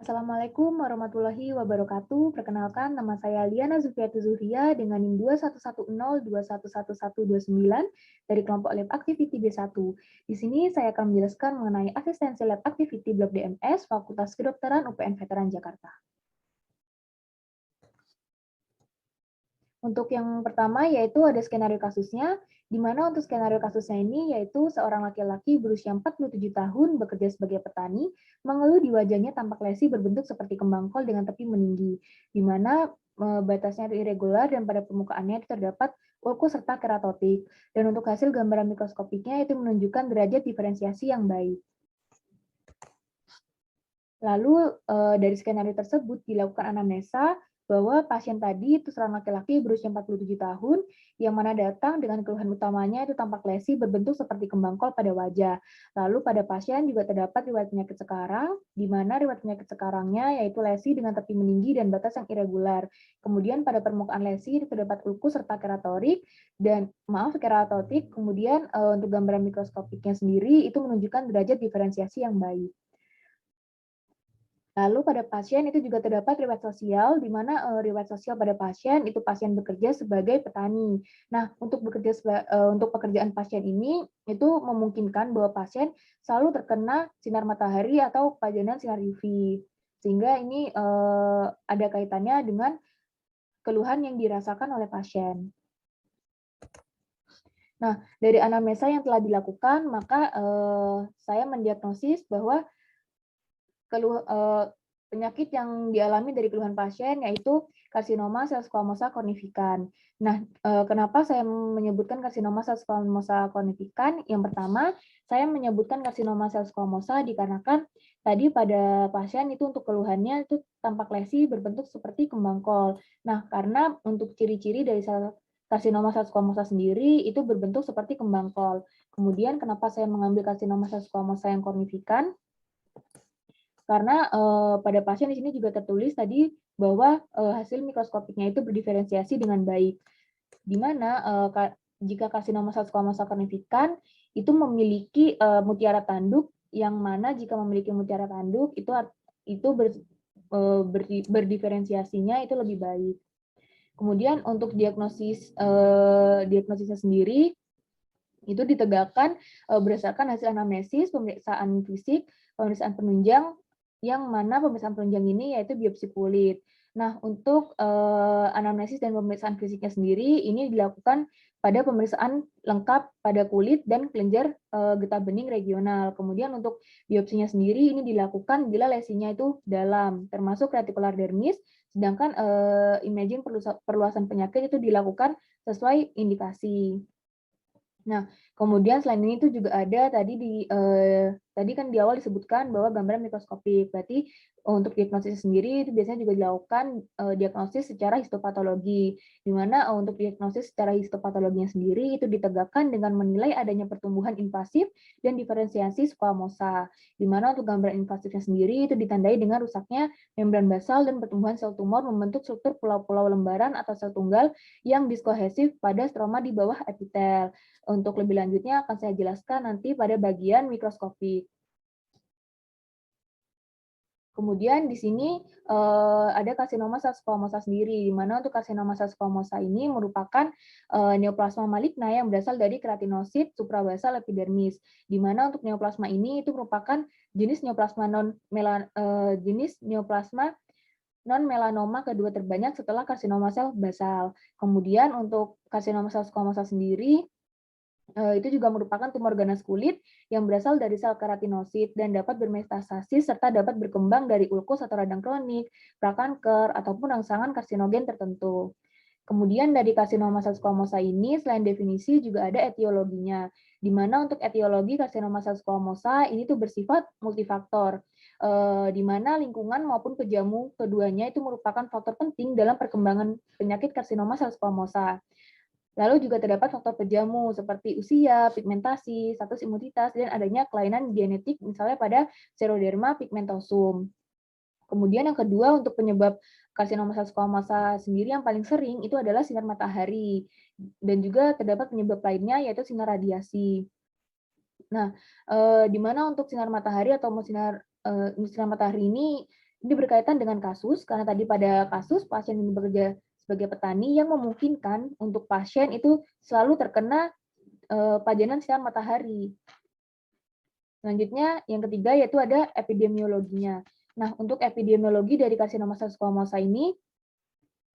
Assalamualaikum warahmatullahi wabarakatuh. Perkenalkan, nama saya Liana Zulfiatu Zuhria dengan NIM 21102111129 dari kelompok Lab Activity B1. Di sini saya akan menjelaskan mengenai asistensi Lab Activity Blok DMS Fakultas Kedokteran UPN Veteran Jakarta. Untuk yang pertama yaitu ada skenario kasusnya, di mana untuk skenario kasusnya ini yaitu seorang laki-laki berusia 47 tahun bekerja sebagai petani, mengeluh di wajahnya tampak lesi berbentuk seperti kembang kol dengan tepi meninggi, di mana batasnya itu irregular dan pada permukaannya itu terdapat ulkus serta keratotik. Dan untuk hasil gambaran mikroskopiknya itu menunjukkan derajat diferensiasi yang baik. Lalu dari skenario tersebut dilakukan anamnesa bahwa pasien tadi itu seorang laki-laki berusia 47 tahun yang mana datang dengan keluhan utamanya itu tampak lesi berbentuk seperti kembang kol pada wajah. Lalu pada pasien juga terdapat riwayat penyakit sekarang, di mana riwayat penyakit sekarangnya yaitu lesi dengan tepi meninggi dan batas yang irregular. Kemudian pada permukaan lesi terdapat ulkus serta keratorik keratotik. Kemudian untuk gambaran mikroskopiknya sendiri itu menunjukkan derajat diferensiasi yang baik. Lalu pada pasien itu juga terdapat riwayat sosial, di mana riwayat sosial pada pasien itu pasien bekerja sebagai petani. Nah, untuk untuk pekerjaan pasien ini itu memungkinkan bahwa pasien selalu terkena sinar matahari atau pajanan sinar UV, sehingga ini ada kaitannya dengan keluhan yang dirasakan oleh pasien. Nah, dari anamnesa yang telah dilakukan, maka saya mendiagnosis bahwa penyakit yang dialami dari keluhan pasien yaitu karsinoma sel squamosa cornificans. Nah, kenapa saya menyebutkan karsinoma sel squamosa cornificans? Yang pertama, saya menyebutkan karsinoma sel squamosa dikarenakan tadi pada pasien itu untuk keluhannya itu tampak lesi berbentuk seperti kembang kol. Nah, karena untuk ciri-ciri dari karsinoma sel squamosa sendiri itu berbentuk seperti kembang kol. Kemudian kenapa saya mengambil karsinoma sel squamosa yang cornificans? Karena pada pasien di sini juga tertulis tadi bahwa hasil mikroskopiknya itu berdiferensiasi dengan baik, di mana jika karsinoma sel squamosa cornificans itu memiliki mutiara tanduk, yang mana jika memiliki mutiara tanduk itu berdiferensiasinya itu lebih baik. Kemudian untuk diagnosisnya sendiri itu ditegakkan berdasarkan hasil anamnesis, pemeriksaan fisik, pemeriksaan penunjang, yang mana pemeriksaan penunjang ini yaitu biopsi kulit. Nah, untuk anamnesis dan pemeriksaan fisiknya sendiri ini dilakukan pada pemeriksaan lengkap pada kulit dan kelenjar getah bening regional. Kemudian untuk biopsinya sendiri ini dilakukan bila lesinya itu dalam, termasuk retikular dermis, sedangkan imaging perluasan penyakit itu dilakukan sesuai indikasi. Nah, kemudian selain ini tuh juga ada tadi kan di awal disebutkan bahwa gambaran mikroskopik. Berarti untuk diagnosis sendiri itu biasanya juga dilakukan diagnosis secara histopatologi, di mana untuk diagnosis secara histopatologinya sendiri itu ditegakkan dengan menilai adanya pertumbuhan invasif dan diferensiasi squamosa, di mana untuk gambaran invasifnya sendiri itu ditandai dengan rusaknya membran basal dan pertumbuhan sel tumor membentuk struktur pulau-pulau lembaran atau sel tunggal yang diskohesif pada stroma di bawah epitel. Untuk lebih lanjutnya akan saya jelaskan nanti pada bagian mikroskopik. Kemudian di sini ada karsinoma sel squamosa sendiri, di mana untuk karsinoma sel squamosa ini merupakan neoplasma maligna yang berasal dari keratinosit suprabasal epidermis, di mana untuk neoplasma ini itu merupakan jenis neoplasma non melanoma kedua terbanyak setelah karsinoma sel basal. Kemudian untuk karsinoma sel squamosa sendiri itu juga merupakan tumor ganas kulit yang berasal dari sel keratinosit dan dapat bermetastasis serta dapat berkembang dari ulkus atau radang kronik, prakanker, ataupun rangsangan karsinogen tertentu. Kemudian dari karsinoma sel squamosa ini, selain definisi juga ada etiologinya, di mana untuk etiologi karsinoma sel squamosa ini tuh bersifat multifaktor, di mana lingkungan maupun pejamu keduanya itu merupakan faktor penting dalam perkembangan penyakit karsinoma sel squamosa. Lalu juga terdapat faktor pejamu seperti usia, pigmentasi, status imunitas, dan adanya kelainan genetik misalnya pada Xeroderma pigmentosum. Kemudian yang kedua untuk penyebab karsinoma sel squamosa sendiri yang paling sering itu adalah sinar matahari, dan juga terdapat penyebab lainnya yaitu sinar radiasi. Nah, di mana untuk sinar matahari atau sinar matahari ini Ini berkaitan dengan kasus, karena tadi pada kasus pasien ini bekerja sebagai petani yang memungkinkan untuk pasien itu selalu terkena pajanan sinar matahari. Selanjutnya, yang ketiga yaitu ada epidemiologinya. Nah, untuk epidemiologi dari karsinoma squamosa ini,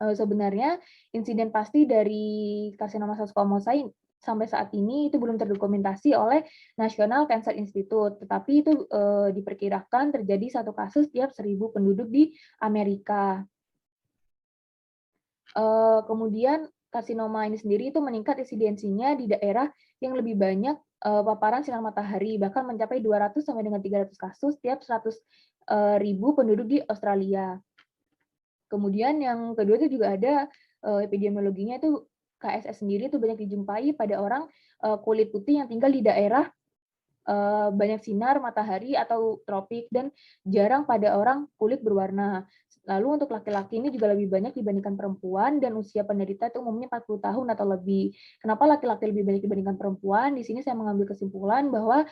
sebenarnya insiden pasti dari karsinoma squamosa sampai saat ini itu belum terdokumentasi oleh National Cancer Institute, tetapi itu diperkirakan terjadi 1 kasus tiap 1.000 penduduk di Amerika. Kemudian karsinoma ini sendiri itu meningkat insidensinya di daerah yang lebih banyak paparan sinar matahari, bahkan mencapai 200 sampai dengan 300 kasus tiap 100.000 penduduk di Australia. Kemudian yang kedua itu juga ada epidemiologinya itu KSS sendiri itu banyak dijumpai pada orang kulit putih yang tinggal di daerah banyak sinar matahari atau tropik dan jarang pada orang kulit berwarna. Lalu untuk laki-laki ini juga lebih banyak dibandingkan perempuan dan usia penderita itu umumnya 40 tahun atau lebih. Kenapa laki-laki lebih banyak dibandingkan perempuan? Di sini saya mengambil kesimpulan bahwa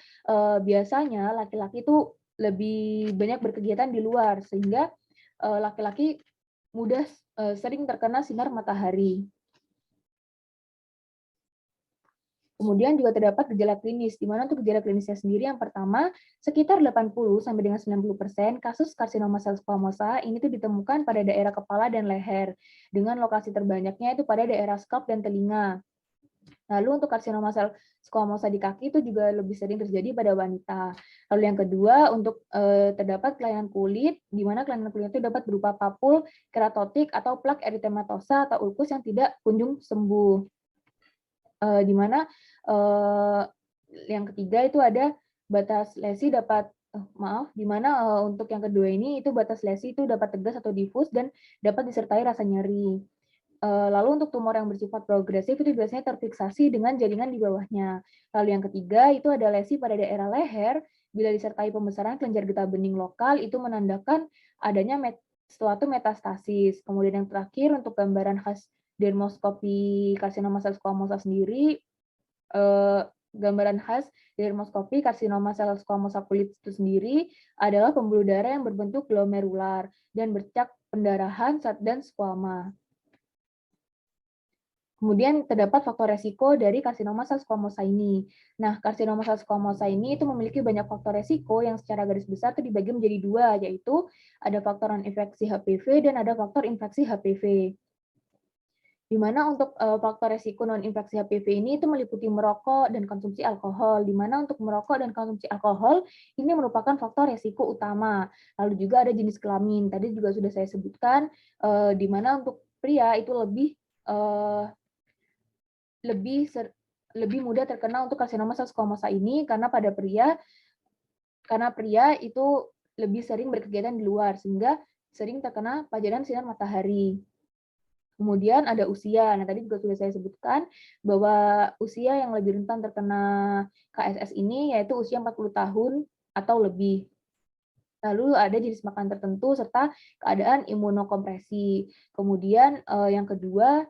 biasanya laki-laki itu lebih banyak berkegiatan di luar sehingga laki-laki mudah sering terkena sinar matahari. Kemudian juga terdapat gejala klinis, di mana untuk gejala klinisnya sendiri yang pertama, sekitar 80 sampai dengan 90% kasus karsinoma sel squamosa ini tuh ditemukan pada daerah kepala dan leher, dengan lokasi terbanyaknya itu pada daerah scalp dan telinga. Lalu untuk karsinoma sel squamosa di kaki itu juga lebih sering terjadi pada wanita. Lalu yang kedua, untuk terdapat kelainan kulit, di mana kelainan kulit itu dapat berupa papul, keratotik, atau plak eritematosa atau ulkus yang tidak kunjung sembuh. Di mana yang ketiga itu ada batas lesi dapat di mana untuk yang kedua ini itu batas lesi itu dapat tegas atau difus dan dapat disertai rasa nyeri. Lalu untuk tumor yang bersifat progresif itu biasanya terfiksasi dengan jaringan di bawahnya. Lalu yang ketiga itu ada lesi pada daerah leher, bila disertai pembesaran kelenjar getah bening lokal itu menandakan adanya suatu metastasis. Kemudian yang terakhir untuk gambaran khas dermoskopi karsinoma sel squamosa sendiri, gambaran khas dermoskopi karsinoma sel squamosa kulit itu sendiri adalah pembuluh darah yang berbentuk glomerular dan bercak pendarahan dan squama. Kemudian terdapat faktor resiko dari karsinoma sel squamosa ini. Nah, karsinoma sel squamosa ini itu memiliki banyak faktor resiko yang secara garis besar itu dibagi menjadi 2, yaitu ada faktor non-infeksi HPV dan ada faktor infeksi HPV. Di mana untuk faktor resiko non-infeksi HPV ini itu meliputi merokok dan konsumsi alkohol, di mana untuk merokok dan konsumsi alkohol ini merupakan faktor resiko utama. Lalu juga ada jenis kelamin, tadi juga sudah saya sebutkan, di mana untuk pria itu lebih mudah terkena untuk karsinoma sel squamosa ini karena pria itu lebih sering berkegiatan di luar sehingga sering terkena pajanan sinar matahari. Kemudian ada usia. Nah, tadi juga sudah saya sebutkan bahwa usia yang lebih rentan terkena KSS ini yaitu usia 40 tahun atau lebih. Lalu ada jenis makan tertentu serta keadaan imunokompresi. Kemudian yang kedua,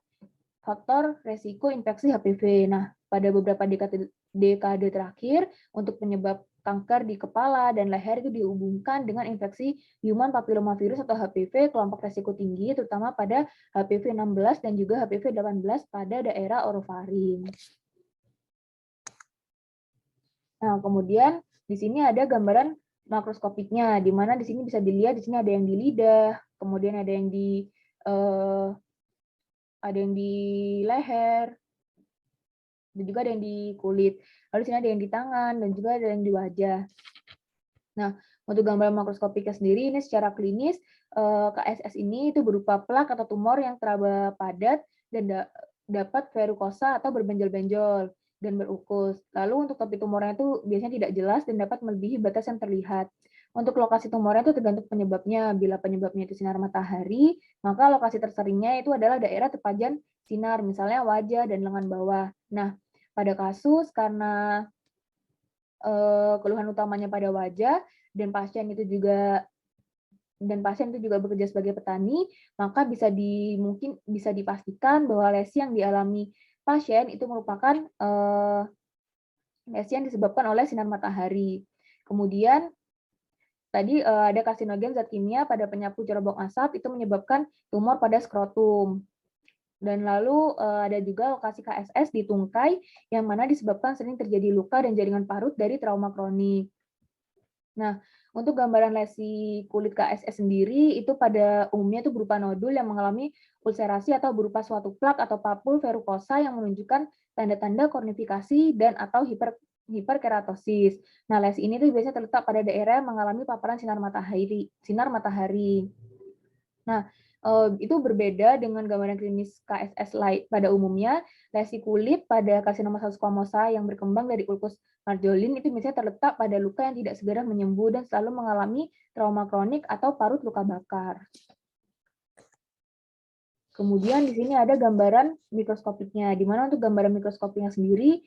faktor resiko infeksi HPV. Nah, pada beberapa dekade terakhir, untuk penyebab kanker di kepala dan leher itu dihubungkan dengan infeksi human papillomavirus atau HPV kelompok resiko tinggi, terutama pada HPV 16 dan juga HPV 18 pada daerah orofaring. Nah, kemudian di sini ada gambaran makroskopiknya, di mana di sini bisa dilihat di sini ada yang di lidah, kemudian ada yang di leher, dan juga ada yang di kulit. Lalu di sini ada yang di tangan dan juga ada yang di wajah. Nah, untuk gambaran makroskopiknya sendiri ini secara klinis KSS ini itu berupa plak atau tumor yang teraba padat dan dapat verrucosa atau berbenjol-benjol dan berukus. Lalu untuk topi tumornya itu biasanya tidak jelas dan dapat melebihi batas yang terlihat. Untuk lokasi tumornya itu tergantung penyebabnya. Bila penyebabnya itu sinar matahari, maka lokasi terseringnya itu adalah daerah terpajan sinar, misalnya wajah dan lengan bawah. Nah, pada kasus karena keluhan utamanya pada wajah dan pasien itu juga bekerja sebagai petani, maka mungkin bisa dipastikan bahwa lesi yang dialami pasien itu merupakan lesi yang disebabkan oleh sinar matahari. Kemudian tadi ada karsinogen zat kimia pada penyapu cerobong asap itu menyebabkan tumor pada skrotum. Dan lalu ada juga lokasi KSS di tungkai yang mana disebabkan sering terjadi luka dan jaringan parut dari trauma kronik. Nah, untuk gambaran lesi kulit KSS sendiri itu pada umumnya itu berupa nodul yang mengalami ulcerasi atau berupa suatu plak atau papul verukosa yang menunjukkan tanda-tanda kornifikasi dan atau hiperkeratosis. Nah, lesi ini tuh biasanya terletak pada daerah yang mengalami paparan sinar matahari. Nah, itu berbeda dengan gambaran klinis KSS pada umumnya. Lesi kulit pada karsinoma squamosa yang berkembang dari ulkus marjolin itu biasanya terletak pada luka yang tidak segera menyembuh dan selalu mengalami trauma kronik atau parut luka bakar. Kemudian di sini ada gambaran mikroskopiknya, di mana untuk gambaran mikroskopiknya sendiri,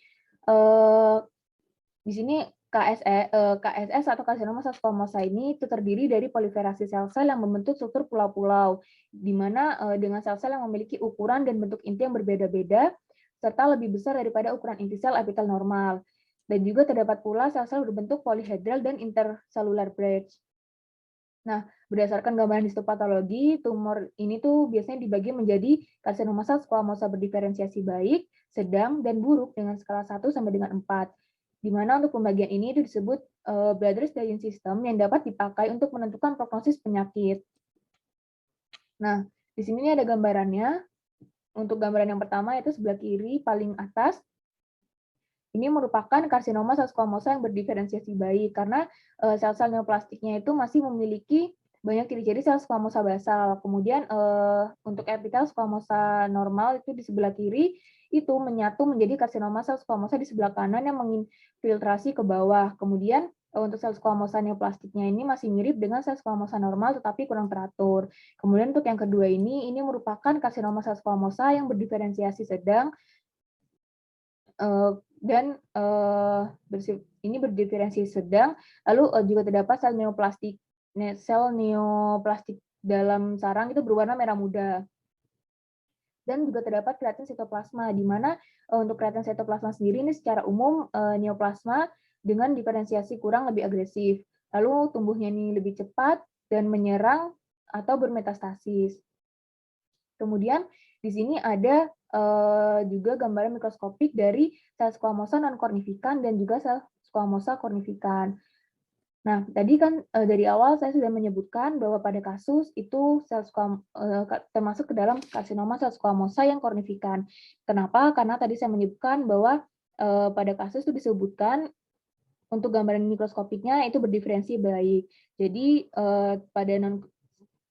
di sini KSS atau karsinoma squamosa ini itu terdiri dari proliferasi sel-sel yang membentuk struktur pulau-pulau, di mana dengan sel-sel yang memiliki ukuran dan bentuk inti yang berbeda-beda, serta lebih besar daripada ukuran inti sel epitel normal. Dan juga terdapat pula sel-sel berbentuk polyhedral dan intercellular bridge. Nah, berdasarkan gambaran histopatologi, tumor ini tuh biasanya dibagi menjadi karsinoma squamosa berdiferensiasi baik, sedang, dan buruk dengan skala 1 sampai dengan 4. Di mana untuk pembagian ini itu disebut Bladder staging system yang dapat dipakai untuk menentukan prognosis penyakit. Nah, di sini ada gambarannya. Untuk gambaran yang pertama yaitu sebelah kiri paling atas. Ini merupakan karsinoma squamosa yang berdiferensiasi baik karena sel-sel neoplastiknya itu masih memiliki banyak ciri-ciri sel squamosa basal. Kemudian untuk epitel squamosa normal itu di sebelah kiri itu menyatu menjadi karsinoma sel squamosa di sebelah kanan yang menginfiltrasi ke bawah. Kemudian untuk sel squamosa neoplastiknya ini masih mirip dengan sel squamosa normal tetapi kurang teratur. Kemudian untuk yang kedua ini merupakan karsinoma sel squamosa yang berdiferensiasi sedang dan ini berdiferensiasi sedang, lalu juga terdapat sel neoplastik dalam sarang itu berwarna merah muda. Dan juga terdapat kreatin sitoplasma, di mana untuk kreatin sitoplasma sendiri ini secara umum neoplasma dengan diferensiasi kurang lebih agresif. Lalu tumbuhnya ini lebih cepat dan menyerang atau bermetastasis. Kemudian di sini ada juga gambaran mikroskopik dari sel squamosa non-kornifikan dan juga sel squamosa kornifikan. Nah, tadi kan dari awal saya sudah menyebutkan bahwa pada kasus itu termasuk ke dalam karsinoma sel squamosa yang kornifikan. Kenapa? Karena tadi saya menyebutkan bahwa pada kasus itu disebutkan untuk gambaran mikroskopiknya itu berdiferensi baik. Jadi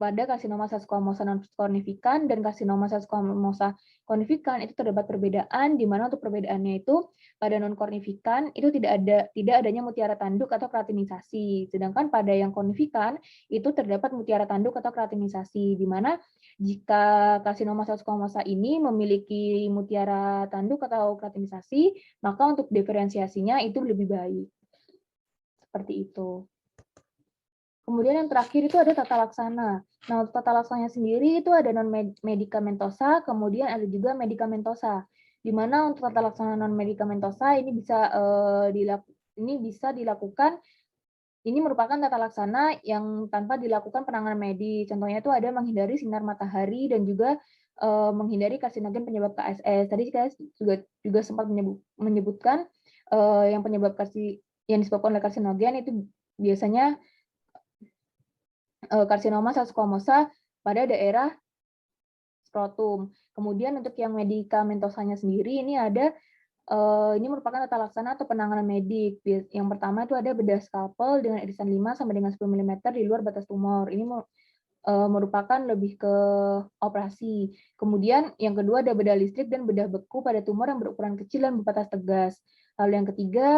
pada karsinoma sel squamosa non-kornifikan dan karsinoma sel squamosa kornifikan itu terdapat perbedaan, di mana untuk perbedaannya itu pada non-kornifikan itu tidak adanya mutiara tanduk atau keratinisasi, sedangkan pada yang kornifikan itu terdapat mutiara tanduk atau keratinisasi, di mana jika karsinoma sel squamosa ini memiliki mutiara tanduk atau keratinisasi, maka untuk diferensiasinya itu lebih baik. Seperti itu. Kemudian yang terakhir itu ada tata laksana. Nah, untuk tata laksananya sendiri itu ada non-medikamentosa, kemudian ada juga medikamentosa. Di mana untuk tata laksana non-medikamentosa ini bisa dilakukan, ini merupakan tata laksana yang tanpa dilakukan penanganan medis. Contohnya itu ada menghindari sinar matahari dan juga menghindari karsinogen penyebab KSS. Tadi saya juga sempat menyebutkan yang disebabkan oleh karsinogen itu biasanya karsinoma sel squamosa pada daerah skrotum. Kemudian untuk yang medikamentosanya sendiri ini ini merupakan tata laksana atau penanganan medik. Yang pertama itu ada bedah skalpel dengan irisan 5 sampai dengan 10 mm di luar batas tumor. Ini merupakan lebih ke operasi. Kemudian yang kedua ada bedah listrik dan bedah beku pada tumor yang berukuran kecil dan berbatas tegas. Lalu yang ketiga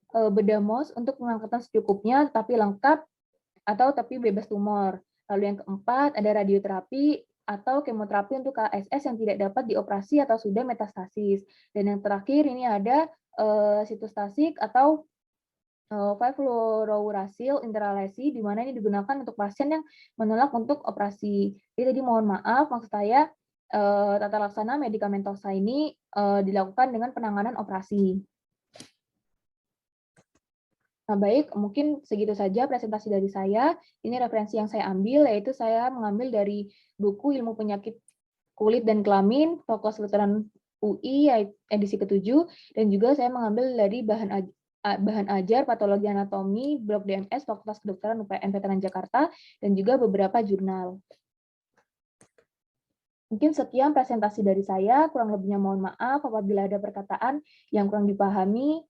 bedah MOS untuk pengangkatan secukupnya tapi lengkap atau tapi bebas tumor. Lalu yang keempat ada radioterapi atau kemoterapi untuk KSS yang tidak dapat dioperasi atau sudah metastasis. Dan yang terakhir ini ada sitostasik atau fluorouracil intralensi, di mana ini digunakan untuk pasien yang menolak untuk operasi. Jadi tadi mohon maaf, maksud saya tata laksana medikamentosa ini dilakukan dengan penanganan operasi. Nah, baik, mungkin segitu saja presentasi dari saya. Ini referensi yang saya ambil, yaitu saya mengambil dari buku Ilmu Penyakit Kulit dan Kelamin, Fakultas Kedokteran UI, edisi ke-7, dan juga saya mengambil dari bahan ajar Patologi Anatomi, Blok DMS, Fakultas Kedokteran UPN Veteran Jakarta, dan juga beberapa jurnal. Mungkin sekian presentasi dari saya, kurang lebihnya mohon maaf apabila ada perkataan yang kurang dipahami,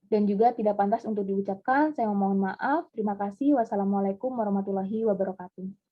dan juga tidak pantas untuk diucapkan, saya mohon maaf. Terima kasih. Wassalamualaikum warahmatullahi wabarakatuh.